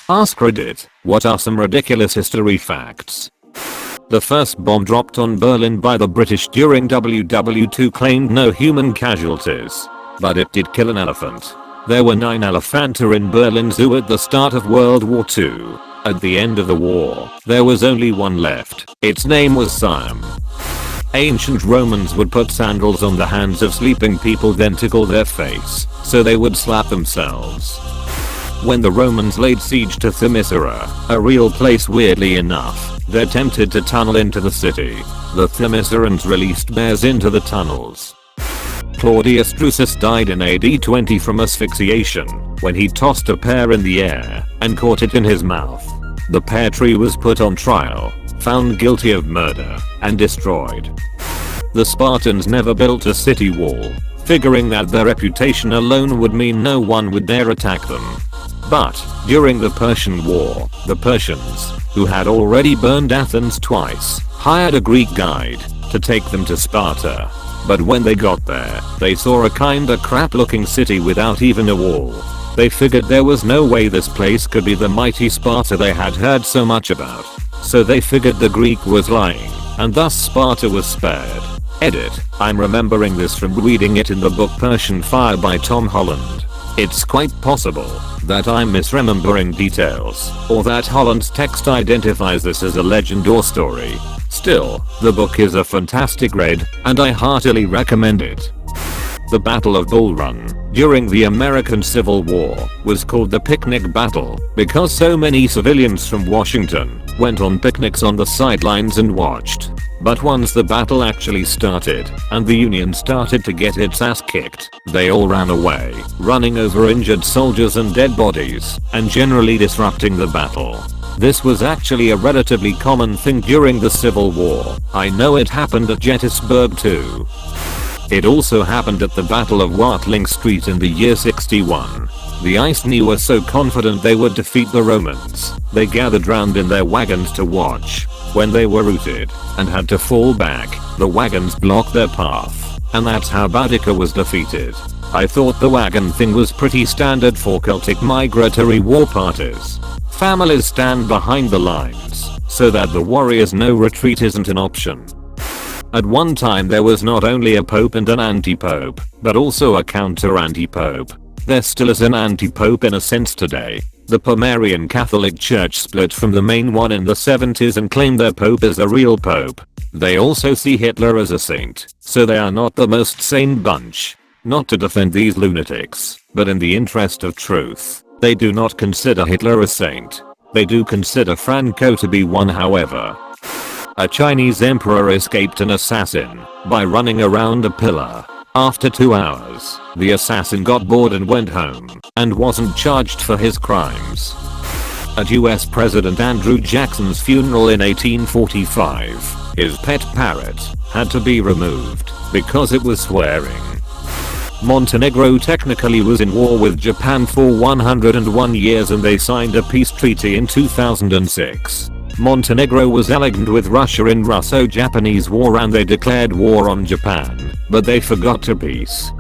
AskReddit, what are some ridiculous history facts? The first bomb dropped on Berlin by the British during WW2 claimed no human casualties. But it did kill an elephant. There were 9 elephanta in Berlin Zoo at the start of World War II. At the end of the war, there was only one left. Its name was Siam. Ancient Romans would put sandals on the hands of sleeping people then tickle their face, so they would slap themselves. When the Romans laid siege to Themyscira, a real place weirdly enough, they attempted to tunnel into the city. The Themyscirans released bears into the tunnels. Claudius Drusus died in AD 20 from asphyxiation when he tossed a pear in the air and caught it in his mouth. The pear tree was put on trial, found guilty of murder, and destroyed. The Spartans never built a city wall, figuring that their reputation alone would mean no one would dare attack them. But, during the Persian War, the Persians, who had already burned Athens twice, hired a Greek guide to take them to Sparta. But when they got there, they saw a kinda crap looking city without even a wall. They figured there was no way this place could be the mighty Sparta they had heard so much about. So they figured the Greek was lying, and thus Sparta was spared. Edit, I'm remembering this from reading it in the book Persian Fire by Tom Holland. It's quite possible that I'm misremembering details, or that Holland's text identifies this as a legend or story. Still, the book is a fantastic read, and I heartily recommend it. The Battle of Bull Run, during the American Civil War, was called the Picnic Battle because so many civilians from Washington went on picnics on the sidelines and watched. But once the battle actually started, and the Union started to get its ass kicked, they all ran away, running over injured soldiers and dead bodies, and generally disrupting the battle. This was actually a relatively common thing during the Civil War. I know it happened at Gettysburg too. It also happened at the Battle of Watling Street in the year 61. The Iceni were so confident they would defeat the Romans, they gathered round in their wagons to watch. When they were routed and had to fall back, the wagons blocked their path, and that's how Baetica was defeated. I thought the wagon thing was pretty standard for Celtic migratory war parties. Families stand behind the lines, so that the warriors know retreat isn't an option. At one time there was not only a pope and an anti-pope, but also a counter-anti-pope. There still is an anti-pope in a sense today. The Pomerian Catholic Church split from the main one in the 70s and claimed their pope as the real pope. They also see Hitler as a saint, so they are not the most sane bunch. Not to defend these lunatics, but in the interest of truth, they do not consider Hitler a saint. They do consider Franco to be one, however. A Chinese emperor escaped an assassin by running around a pillar. After 2 hours, the assassin got bored and went home, and wasn't charged for his crimes. At US President Andrew Jackson's funeral in 1845, his pet parrot had to be removed because it was swearing. Montenegro technically was in war with Japan for 101 years and they signed a peace treaty in 2006. Montenegro was allied with Russia in Russo-Japanese War and they declared war on Japan, but they forgot to peace.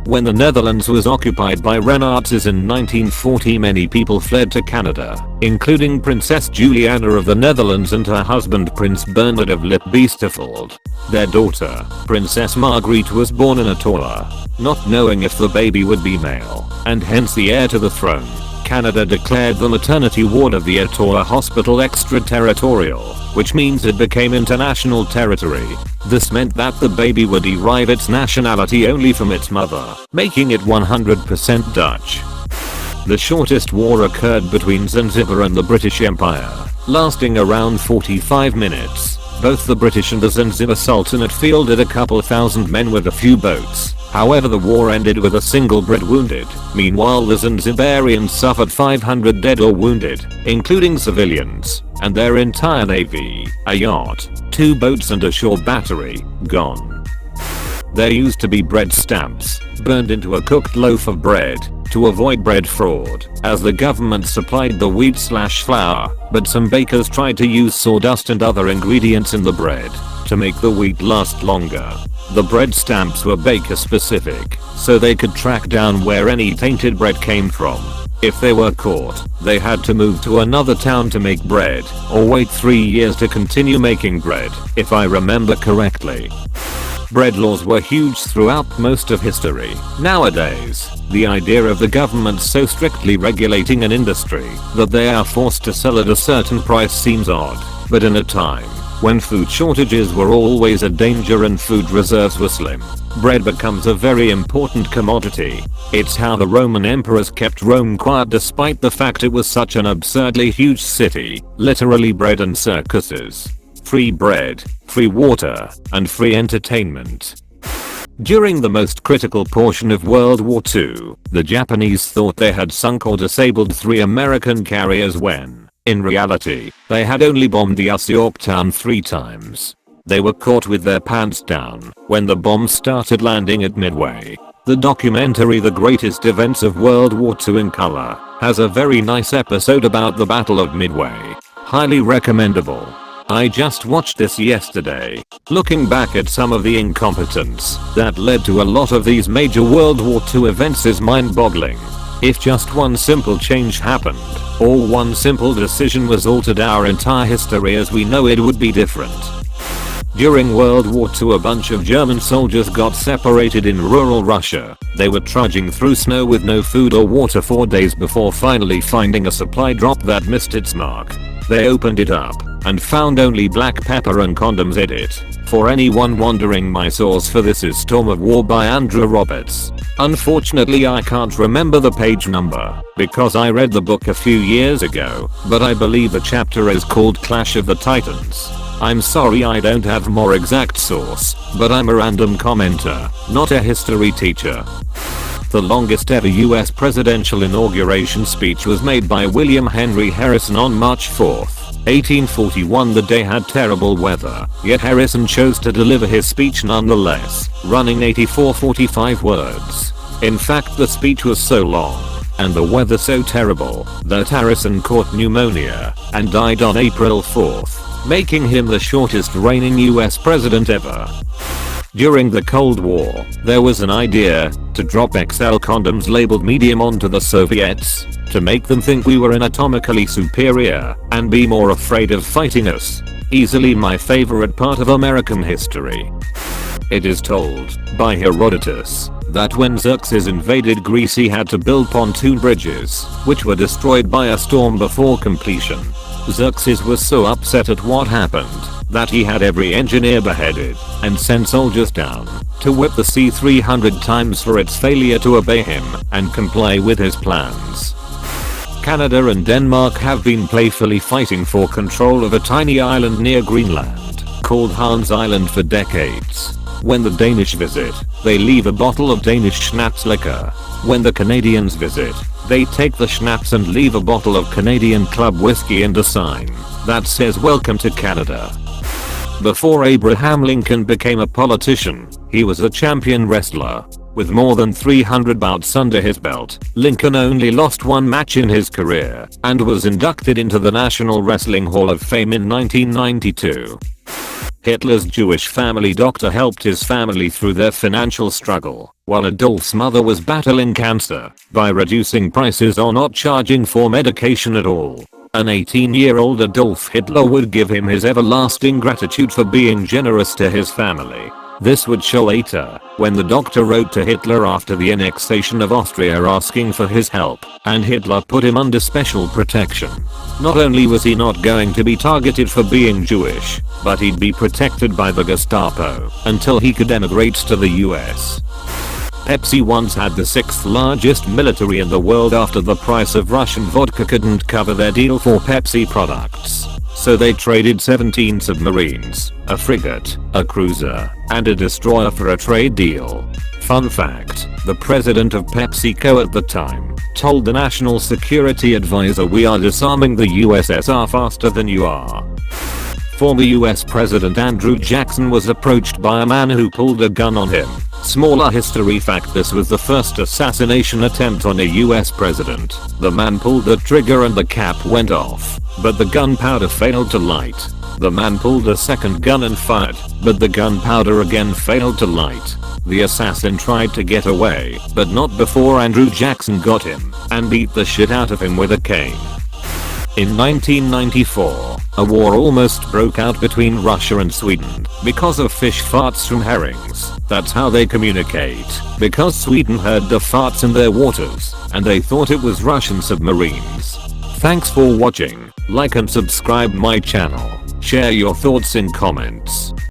When the Netherlands was occupied by Renaissance in 1940, many people fled to Canada, including Princess Juliana of the Netherlands and her husband Prince Bernard of Lippe-Biesterfeld. Their daughter, Princess Margriet, was born in Ottawa, not knowing if the baby would be male, and hence the heir to the throne. Canada declared the maternity ward of the Ottawa Hospital extraterritorial, which means it became international territory. This meant that the baby would derive its nationality only from its mother, making it 100% Dutch. The shortest war occurred between Zanzibar and the British Empire, lasting around 45 minutes. Both the British and the Zanzibar Sultanate fielded a couple thousand men with a few boats. However, the war ended with a single Brit wounded. Meanwhile, the Zanzibarians suffered 500 dead or wounded, including civilians, and their entire navy, a yacht, 2 boats and a shore battery, gone. There used to be bread stamps, burned into a cooked loaf of bread, to avoid bread fraud, as the government supplied the wheat/flour, but some bakers tried to use sawdust and other ingredients in the bread to make the wheat last longer. The bread stamps were baker specific, so they could track down where any tainted bread came from. If they were caught, they had to move to another town to make bread, or wait 3 years to continue making bread, if I remember correctly. Bread laws were huge throughout most of history. Nowadays, the idea of the government so strictly regulating an industry that they are forced to sell at a certain price seems odd, but in a time when food shortages were always a danger and food reserves were slim, bread becomes a very important commodity. It's how the Roman emperors kept Rome quiet despite the fact it was such an absurdly huge city. Literally bread and circuses. Free bread, free water, and free entertainment. During the most critical portion of World War II, the Japanese thought they had sunk or disabled 3 American carriers when, in reality, they had only bombed the US Yorktown 3 times. They were caught with their pants down when the bombs started landing at Midway. The documentary The Greatest Events of World War II in Color has a very nice episode about the Battle of Midway. Highly recommendable. I just watched this yesterday. Looking back at some of the incompetence that led to a lot of these major World War II events is mind-boggling. If just one simple change happened, or one simple decision was altered, our entire history as we know it would be different. During World War II, a bunch of German soldiers got separated in rural Russia. They were trudging through snow with no food or water 4 days before finally finding a supply drop that missed its mark. They opened it up and found only black pepper and condoms in it. For anyone wondering, my source for this is Storm of War by Andrew Roberts. Unfortunately I can't remember the page number because I read the book a few years ago, but I believe the chapter is called Clash of the Titans. I'm sorry I don't have more exact source, but I'm a random commenter, not a history teacher. The longest ever US presidential inauguration speech was made by William Henry Harrison on March 4th. 1841. The day had terrible weather, yet Harrison chose to deliver his speech nonetheless, running 84.45 words. In fact, the speech was so long, and the weather so terrible, that Harrison caught pneumonia and died on April 4th, making him the shortest reigning US president ever. During the Cold War, there was an idea to drop XL condoms labeled medium onto the Soviets, to make them think we were anatomically superior and be more afraid of fighting us. Easily my favorite part of American history. It is told by Herodotus that when Xerxes invaded Greece he had to build pontoon bridges, which were destroyed by a storm before completion. Xerxes was so upset at what happened that he had every engineer beheaded and sent soldiers down to whip the sea 300 times for its failure to obey him and comply with his plans. Canada and Denmark have been playfully fighting for control of a tiny island near Greenland called Hans Island for decades. When the Danish visit, they leave a bottle of Danish schnapps liquor. When the Canadians visit, they take the schnapps and leave a bottle of Canadian Club whiskey and a sign that says "Welcome to Canada." Before Abraham Lincoln became a politician, he was a champion wrestler. With more than 300 bouts under his belt, Lincoln only lost one match in his career and was inducted into the National Wrestling Hall of Fame in 1992. Hitler's Jewish family doctor helped his family through their financial struggle, while Adolf's mother was battling cancer, by reducing prices or not charging for medication at all. An 18-year-old Adolf Hitler would give him his everlasting gratitude for being generous to his family. This would show later, when the doctor wrote to Hitler after the annexation of Austria asking for his help, and Hitler put him under special protection. Not only was he not going to be targeted for being Jewish, but he'd be protected by the Gestapo until he could emigrate to the US. Pepsi once had the 6th largest military in the world after the price of Russian vodka couldn't cover their deal for Pepsi products. So they traded 17 submarines, a frigate, a cruiser, and a destroyer for a trade deal. Fun fact, the president of PepsiCo at the time told the National Security Advisor, "We are disarming the USSR faster than you are." Former US President Andrew Jackson was approached by a man who pulled a gun on him. Smaller history fact: this was the first assassination attempt on a US president. The man pulled the trigger and the cap went off, but the gunpowder failed to light. The man pulled a second gun and fired, but the gunpowder again failed to light. The assassin tried to get away, but not before Andrew Jackson got him and beat the shit out of him with a cane. In 1994, a war almost broke out between Russia and Sweden because of fish farts from herrings. That's how they communicate, because Sweden heard the farts in their waters and they thought it was Russian submarines. Thanks for watching. Like and subscribe my channel. Share your thoughts in comments.